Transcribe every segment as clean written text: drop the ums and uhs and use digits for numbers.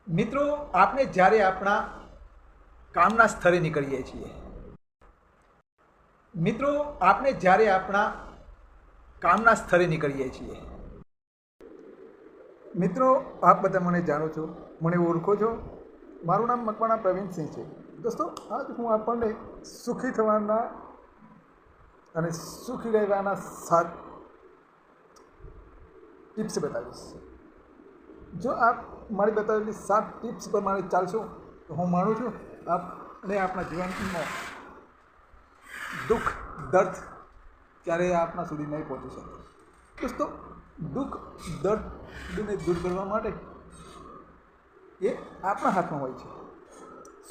મિત્રો, આપણે જ્યારે આપણા કામના સ્થળે નીકળીએ છીએ, મિત્રો આપણે જ્યારે આપણા કામના સ્થળે નીકળીએ છીએ, મિત્રો આપ બધા મને જાણો છો, મને ઓળખો છો. મારું નામ મકવાણા પ્રવીણસિંહ છે. દોસ્તો, આજ હું આપણને સુખી થવાના અને સુખી રહેવાના 7 ટિપ્સ બતાવીશ. જો આપ મારી બતાવેલી 7 ટિપ્સ પ્રમાણે ચાલશો તો હું માનું છું આપણે આપણા જીવનમાં દુઃખ દર્દ ક્યારેય આપણા સુધી નહીં પહોંચી શકે. દોસ્તો, દુઃખ દર્દને દૂર કરવા માટે એ આપણા હાથમાં હોય છે.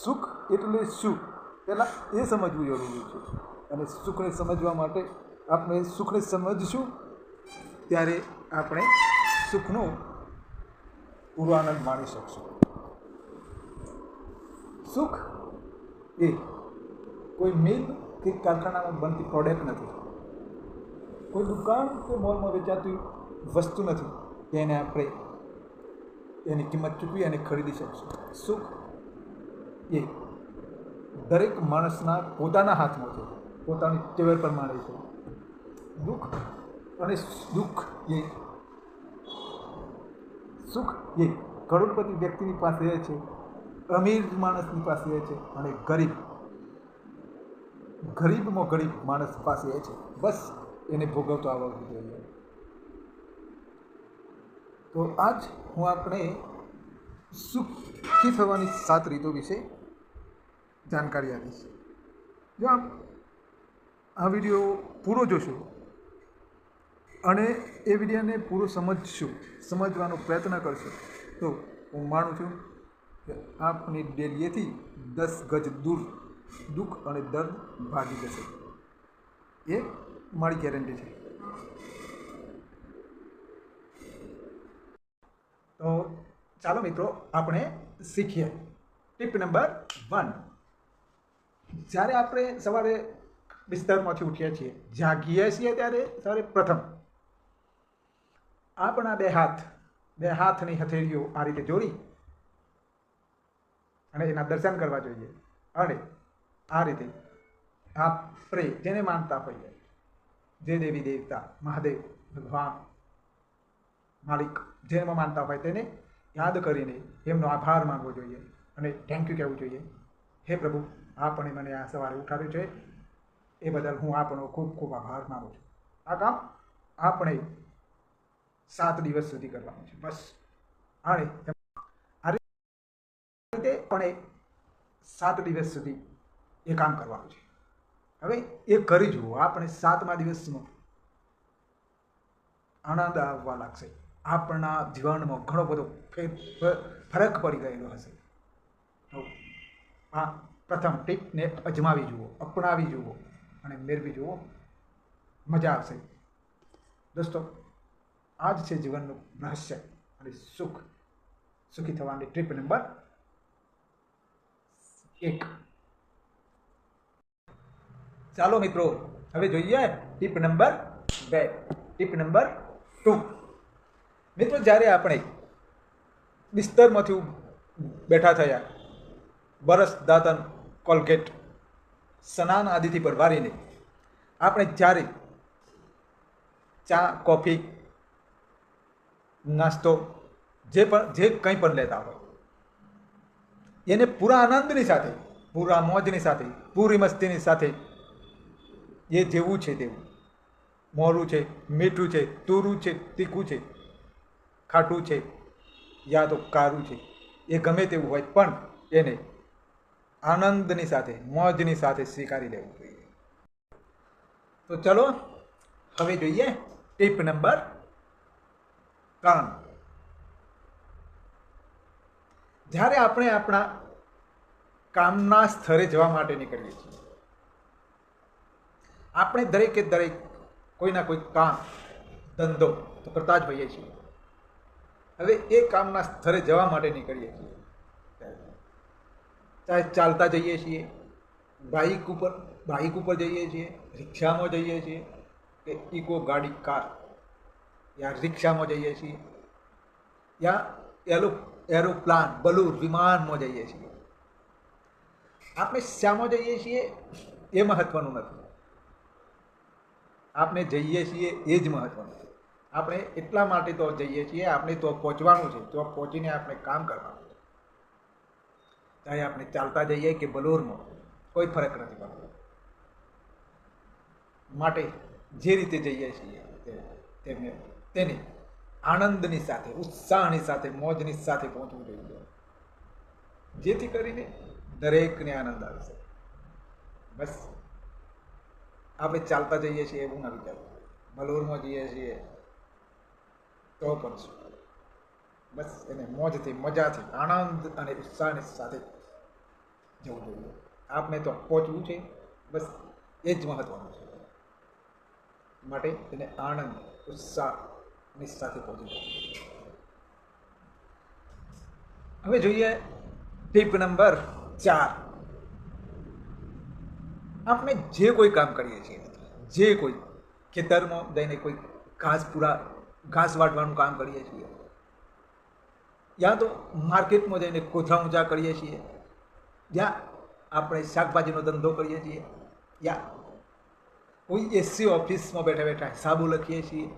સુખ એટલે શું, પહેલાં એ સમજવું જરૂરી છે. અને સુખને સમજવા માટે આપણે સુખને સમજશું ત્યારે આપણે સુખનો પૂરો આનંદ માણી શકશું. સુખ એ કોઈ મિલ કે કારખાનામાં બનતી પ્રોડક્ટ નથી, કોઈ દુકાન કે મોલમાં વેચાતી વસ્તુ નથી કે એને આપણે એની કિંમત ચૂકવી અને ખરીદી શકશું. સુખ એ દરેક માણસના પોતાના હાથમાં છે, પોતાની ટેવ પ્રમાણે છે. દુઃખ અને સુખ એ કરોડપતિ વ્યક્તિની પાસે છે, અમીર માણસની પાસે છે અને ગરીબમાં ગરીબ માણસ પાસે છે. બસ એને ભોગવતો આવડવું જોઈએ. તો આજ હું આપણે સુખી થવાની 7 રીતો વિશે જાણકારી આપીશ. જો આપ આ વિડીયો પૂરો જોશો અને એ વિડીયોને પૂરો સમજવાનો પ્રયત્ન કરશો તો હું માનું છું કે આપની ડેલીએથી 10 ગજ દૂર દુઃખ અને દર્દ ભાગી જશે. એ મારી ગેરંટી છે. તો ચાલો મિત્રો, આપણે શીખીએ. Tip number 1. જ્યારે આપણે સવારે બિસ્તરમાંથી ઉઠીએ છીએ, જાગીએ છીએ, ત્યારે સવારે પ્રથમ આપણા બે હાથની હથેળીઓ આ રીતે જોડી અને એના દર્શન કરવા જોઈએ. અને આ રીતે આપણે જેને માનતા હોઈએ, જે દેવી દેવતા, મહાદેવ, ભગવાન, માલિક જેમાં માનતા હોય તેને યાદ કરીને એમનો આભાર માનવો જોઈએ અને થેન્ક યુ કહેવું જોઈએ. હે પ્રભુ, આપણે મને આ સવારે ઉઠાડ્યું છે, એ બદલ હું આપણો ખૂબ ખૂબ આભાર માનું છું. આ કામ આપણે 7 દિવસ સુધી કરવાનું છે. બસ આ રીતે આપણે 7 દિવસ સુધી એ કામ કરવાનું છે. હવે એ કરી જુઓ, આપણે 7મા દિવસમાં આનંદ આવવા લાગશે. આપણા જીવનમાં ઘણો બધો ફરક પડી ગયેલો હશે. તો આ પ્રથમ ટીપને અજમાવી જુઓ, અપનાવી જુઓ અને મેળવી જુઓ. મજા આવશે. દોસ્તો, આ જ છે જીવનનું રહસ્ય અને સુખી થવાની ટ્રીપ નંબર 1. ચાલો મિત્રો, હવે જોઈએ ટીપ નંબર 2. Tip number 2. મિત્રો, જ્યારે આપણે બિસ્તરમાંથી બેઠા થયા, બરસ, દાંતન, કોલગેટ, સ્નાન આદિથી પરવારીને આપણે જ્યારે ચા, કોફી, નાસ્તો જે કંઈ પણ લેતા હોય એને પૂરા આનંદની સાથે, પૂરા મોજની સાથે, પૂરી મસ્તીની સાથે, એ જેવું છે તેવું, મોરું છે, મીઠું છે, તુરું છે, તીખું છે, ખાટું છે યા તો કારું છે, એ ગમે તેવું હોય પણ એને આનંદની સાથે, મોજની સાથે સ્વીકારી લેવું જોઈએ. તો ચલો હવે જોઈએ ટીપ નંબર 3. જ્યારે આપણે આપણા કામના સ્થળે જવા માટે નીકળીએ છીએ, આપણે દરેકે દરેક કોઈના કોઈ કામ ધંધો તો કરતા જ હોઈએ છીએ. હવે એ કામના સ્થળે જવા માટે નીકળીએ છીએ, ચાહે ચાલતા જઈએ છીએ, બાઇક ઉપર જઈએ છીએ, રિક્ષામાં જઈએ છીએ કે ઇકો ગાડી, કાર યા રિક્ષામાં જઈએ છીએ, યા એરોપ્લાન, બલૂન, વિમાનમાં જઈએ છીએ. આપણે શામાં જઈએ છીએ એ મહત્વનું નથી. આપણે જઈએ છીએ એ જ મહત્વનું છે. આપણે એટલા માટે તો જઈએ છીએ, આપણે તો પહોંચવાનું છે, તો પહોંચીને આપણે કામ કરવાનું છે. ચાહે આપણે ચાલતા જઈએ કે બલોરમાં, કોઈ ફરક નથી પડતો. માટે જે રીતે જઈએ છીએ તેને આનંદની સાથે, ઉત્સાહની સાથે, મોજની સાથે પહોંચવું જોઈએ, જેથી કરીને દરેકને આનંદ આવશે. બસ આપણે ચાલતા જઈએ છીએ એવું ના વિચારવું. બલોરમાં જઈએ છીએ તો પણ શું, બસ એને મોજથી, મજાથી, આનંદ અને ઉત્સાહની સાથે જવું જોઈએ. આપણે તો પહોંચવું છે, બસ એ જ મહત્વનું છે. માટે તેને આનંદ, ઉત્સાહની સાથે પહોંચી જવું. હવે જોઈએ ટીપ નંબર 4. આપણે જે કોઈ કામ કરીએ છીએ, જે કોઈ ખેતરમાં જઈને કોઈ ઘાસ વાટવાનું કામ કરીએ છીએ, યા તો માર્કેટમાં જઈને કોથળા ઊંચા કરીએ છીએ, યા આપણે શાકભાજીનો ધંધો કરીએ છીએ, યા કોઈ એસી ઓફિસમાં બેઠા બેઠા હિસાબો લખીએ છીએ,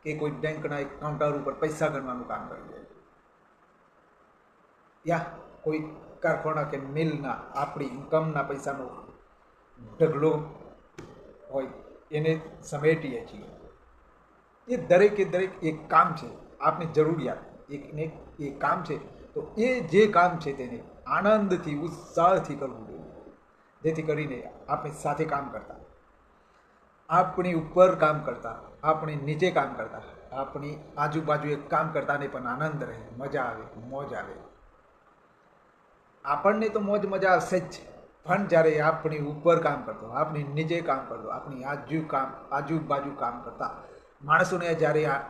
કે કોઈ બેંકના એક કાઉન્ટર ઉપર પૈસા ગણવાનું કામ કરીએ છીએ, યા કોઈ કારખાના કે મિલના આપણી ઇન્કમના પૈસાનો ઢગલો હોય એને સમેટીએ છીએ. એ દરેકે દરેક એક કામ છે, આપની જરૂરિયાત એકને એ કામ છે. તો એ જે કામ છે તેને આનંદથી, ઉત્સાહથી કરવું જોઈએ, જેથી કરીને આપણી સાથે કામ કરતા, આપણી ઉપર કામ કરતા, આપણી નીચે કામ કરતા, આપણી આજુબાજુએ કામ કરતાને પણ આનંદ રહે, મજા આવે, મોજ આવે. આપણને તો મોજ મજા આવશે જ, પણ જ્યારે આપણી ઉપર કામ કરતો, આપણી નીચે કામ કરતો, આપણી આજુબાજુ કામ કરતા માણસોને જ્યારે આ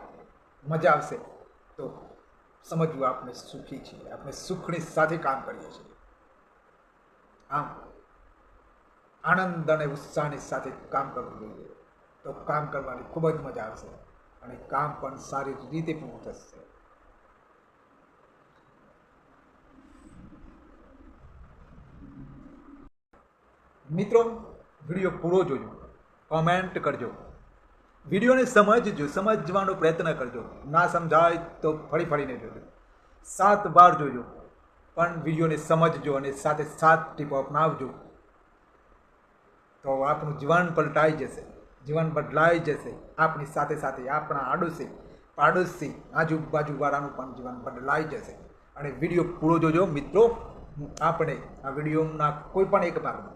મજા આવશે તો સમજવું આપણે સુખી છીએ, આપણે સુખની સાથે કામ કરીએ છીએ. આમ આનંદ અને ઉત્સાહની સાથે કામ કરવું જોઈએ, તો કામ કરવાની ખૂબ જ મજા આવશે અને કામ પણ સારી રીતે પૂરું થશે. મિત્રો, વિડીયો પૂરો જોજો, કોમેન્ટ કરજો, વિડીયોને સમજજો, સમજવાનો પ્રયત્ન કરજો. ના સમજાય તો ફરીને જોજો, 7 વાર જોજો, પણ વિડીયોને સમજજો અને સાથે 7 ટીપો અપનાવજો. તો આપણું જીવન પલટાઈ જશે, જીવન બદલાઈ જશે. આપણી સાથે સાથે આપણા પાડોશી, આજુબાજુવાળાનું પણ જીવન બદલાઈ જશે. અને વિડીયો પૂરો જોજો મિત્રો. આપણે આ વિડીયોના કોઈ પણ એક ભાગમાં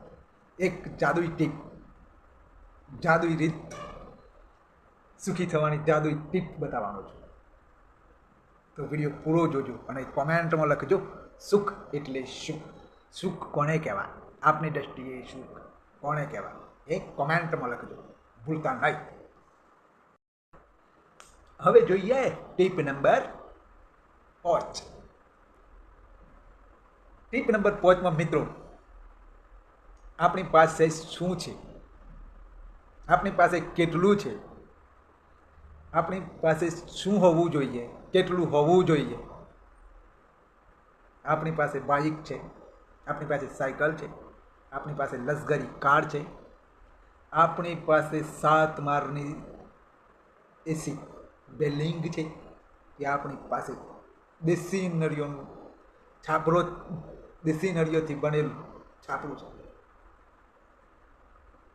એક જાદુઈ ટીપ, જાદુઈ રીત, સુખી થવાની જાદુઈ ટીપ બતાવવાનો છું. તો વિડીયો પૂરો જોજો અને કોમેન્ટમાં લખજો સુખ એટલે શું, સુખ કોને કહેવાય, આપની દ્રષ્ટિએ સુખ કોને કહેવાય એ કોમેન્ટમાં લખજો, ભૂલતા નહીં. હવે જોઈએ ટીપ નંબર 5. ટીપ નંબર 5માં મિત્રો, આપણી પાસે શું છે, આપણી પાસે કેટલું છે, આપણી પાસે શું હોવું જોઈએ, કેટલું હોવું જોઈએ. આપણી પાસે બાઇક છે, આપણી પાસે સાયકલ છે, આપણી પાસે લક્ઝરી કાર છે, આપણી પાસે 7 માળની એસી બિલ્ડિંગ છે, કે આપણી પાસે દેશી નળીઓનું છાપરો, દેશી નળીઓથી બનેલું છાપરું છે.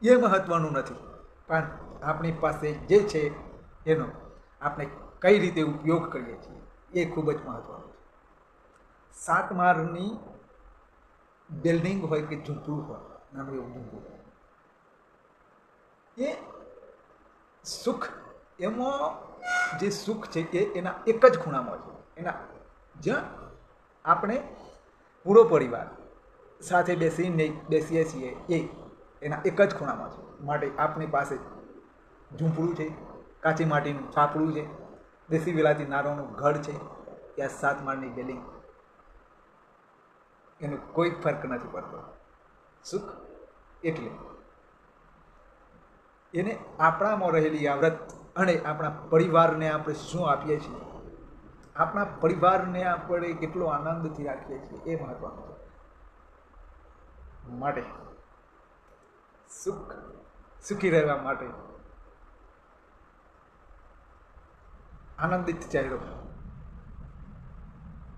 એ મહત્વનું નથી, પણ આપણી પાસે જે છે એનો આપણે કઈ રીતે ઉપયોગ કરીએ છીએ એ ખૂબ જ મહત્વનું છે. 7 માળની બિલ્ડિંગ હોય કે ઝૂંપડું હોય, નાનું એવું ઝૂંપડું, એ સુખ, એમાં જે સુખ છે એ એના એક જ ખૂણામાં છે. એના જ્યાં આપણે પૂરો પરિવાર સાથે બેસીએ છીએ એ એના એક જ ખૂણામાં છે. માટે આપણી પાસે ઝૂંપડું છે, કાચી માટીનું છાપડું છે, દેશી વેલાથી નારોનું ઘર છે, ત્યાં 7 માળની બિલ્ડિંગ, એનો કોઈ ફરક નથી પડતો. સુખ એટલે એને આપણામાં રહેલી આવડત અને આપણા પરિવારને આપણે શું આપીએ છીએ આપણા પરિવારને આપણે કેટલો આનંદથી રાખીએ છીએ એ મહત્વનું છે. માટે સુખી રહેવા માટે આનંદિત ચહેરો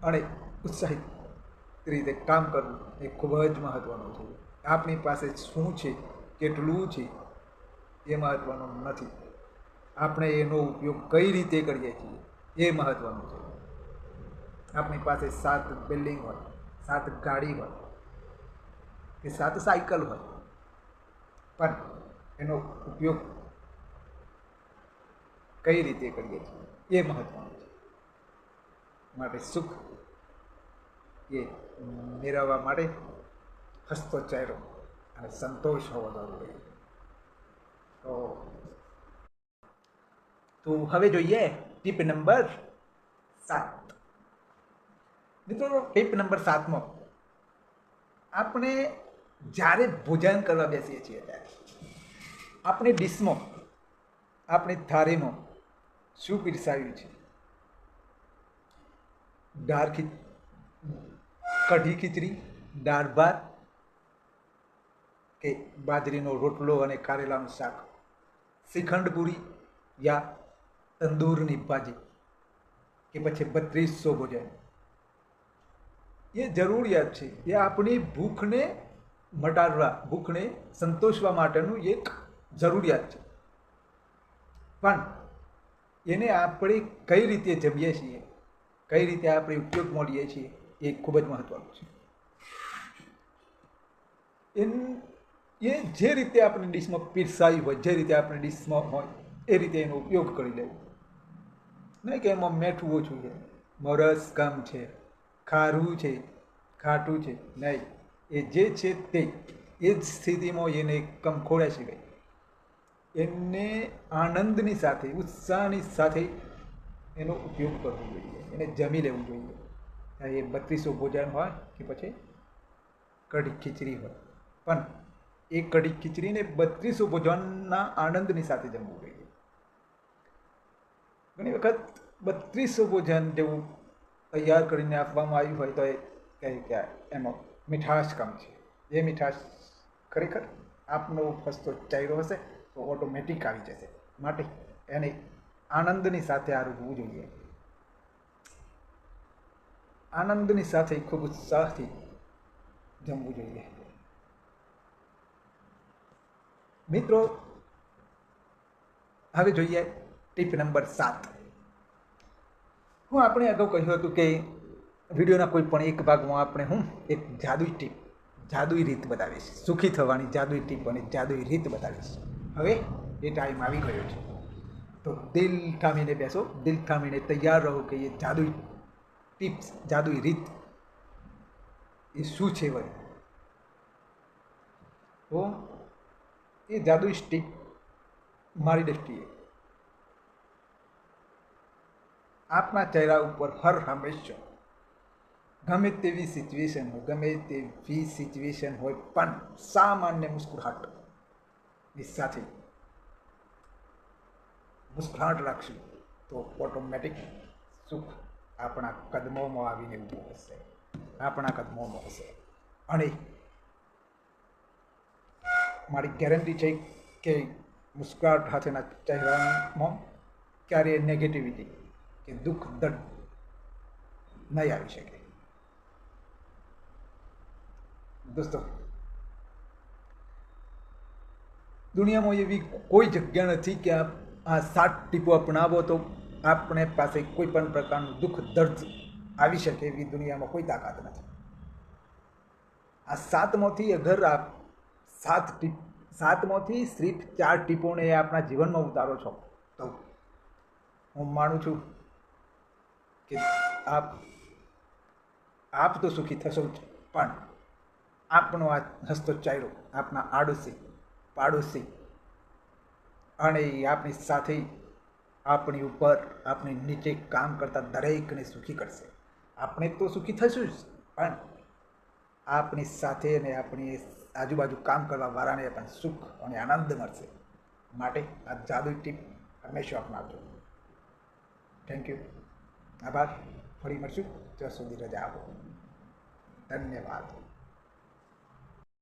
અને ઉત્સાહિત રીતે કામ કરવું એ ખૂબ જ મહત્વનું છે. આપણી પાસે શું છે, કેટલું છે એ મહત્વનું નથી, આપણે એનો ઉપયોગ કઈ રીતે કરીએ છીએ એ મહત્વનું છે. આપણી પાસે 7 બિલ્ડિંગ હોય, 7 ગાડી હોય કે 7 સાયકલ હોય, પણ એનો ઉપયોગ કઈ રીતે કરીએ છીએ એ મહત્વનું છે. માટે સુખ એ મેળવવા માટે હસતો ચહેરો અને સંતોષ હોવો જરૂરી. તો હવે જોઈએ ટીપ નંબર 7. મિત્રો, ટીપ નંબર 7માં આપણે જ્યારે ભોજન કરવા બેસીએ છીએ ત્યારે આપણી ડીશમાં, આપણી થાળીમાં શું પીરસાયું છે? કઢી ખીચડી, દાળ ભાત કે બાજરીનો રોટલો અને કારેલાનું શાક, શ્રીખંડ પૂરી યા તંદૂરની ભાજી કે પછી 3200 ભોજન. એ જરૂરિયાત છે. એ આપણી ભૂખને મટાડવા, ભૂખને સંતોષવા માટેનું એક જરૂરિયાત છે. પણ એને આપણે કઈ રીતે જમીએ છીએ, કઈ રીતે આપણે ઉપયોગમાં લઈએ છીએ એ ખૂબ જ મહત્વનું છે. એ જે રીતે આપણી ડીશમાં પીરસાઈ હોય, જે રીતે આપણી ડીશમાં હોય એ રીતે એનો ઉપયોગ કરી લેવો. નહીં કે એમાં મીઠું ઓછું છે, મરસ કમ છે, ખારું છે, ખાટું છે. નહીં, એ જે છે તે એ જ સ્થિતિમાં એને કંખોળ્યા સિવાય એને આનંદની સાથે, ઉત્સાહની સાથે એનો ઉપયોગ કરવો જોઈએ, એને જમી લેવું જોઈએ. એ 3200 ભોજન હોય કે પછી કઢી ખીચડી હોય, પણ એ કઢી ખીચડીને 3200 ભોજનના આનંદની સાથે જમવું જોઈએ. ઘણી વખત 3200 ભોજન જેવું તૈયાર કરીને આપવામાં આવ્યું હોય તો એ કહે કે એમાં મીઠાશ કમ છે. એ મીઠાશ ખરેખર આપનો હસતો ચહેરો હશે તો ઓટોમેટિક આવી જશે. માટે એને આનંદની સાથે આરોગવું જોઈએ, આનંદની સાથે ખૂબ ઉત્સાહથી જમવું જોઈએ. મિત્રો, હવે જોઈએ ટીપ નંબર 7. હું આપણે અગાઉ કહ્યું હતું કે વિડીયોના કોઈ પણ એક ભાગમાં આપણે એક જાદુઈ ટીપ, જાદુઈ રીત બતાવીશ. સુખી થવાની જાદુઈ ટીપ અને જાદુઈ રીત બતાવીશ. હવે એ ટાઈમ આવી ગયો છે, તો દિલ થામીને બેસો, દિલ થામીને તૈયાર રહો કે એ જાદુઈ ટિપ્સ, જાદુઈ રીત એ શું છે વળી. તો એ જાદુઈ ટીપ મારી દ્રષ્ટિએ આપના ચહેરા ઉપર હર હંમેશા ગમે તેવી સિચ્યુએશન હોય, પણ સામાન્ય મુસ્કુરાહટની સાથે મુસ્કુરાહટ રાખશું તો ઓટોમેટિક સુખ આપણા કદમોમાં આવીને ઊભું હશે, આપણા કદમોમાં હશે. અને મારી ગેરંટી છે કે મુસ્કુરાહટ સાથેના ચહેરામાં ક્યારેય નેગેટિવિટી કે દુઃખ, દર્દ નહીં આવી શકે. દોસ્તો, દુનિયામાં એવી કોઈ જગ્યા નથી કે આ 7 ટીપો અપનાવો તો આપણે પાસે કોઈ પણ પ્રકારનું દુઃખ, દર્દ આવી શકે એવી દુનિયામાં કોઈ તાકાત નથી. આ 7માંથી અગર આપ 7માંથી સિર્ફ 4 ટીપોને આપણા જીવનમાં ઉતારો છો તો હું માનું છું કે આપ તો સુખી થશો જ, પણ આપણો આ હસતો ચહેરો, આપણા આડોશી, પાડોશી અને આપણી સાથે, આપણી ઉપર, આપણી નીચે કામ કરતા દરેકને સુખી કરશે. આપણે તો સુખી થશું જ, પણ આપણી સાથે અને આપણી આજુબાજુ કામ કરવા વાળાને પણ સુખ અને આનંદ મળશે. માટે આ જાદુઈ ટીપ હંમેશા અપનાવજો. Thank you. આભાર. ફરી મળશું. ત્યાં સુધી રજા આપો. ધન્યવાદ.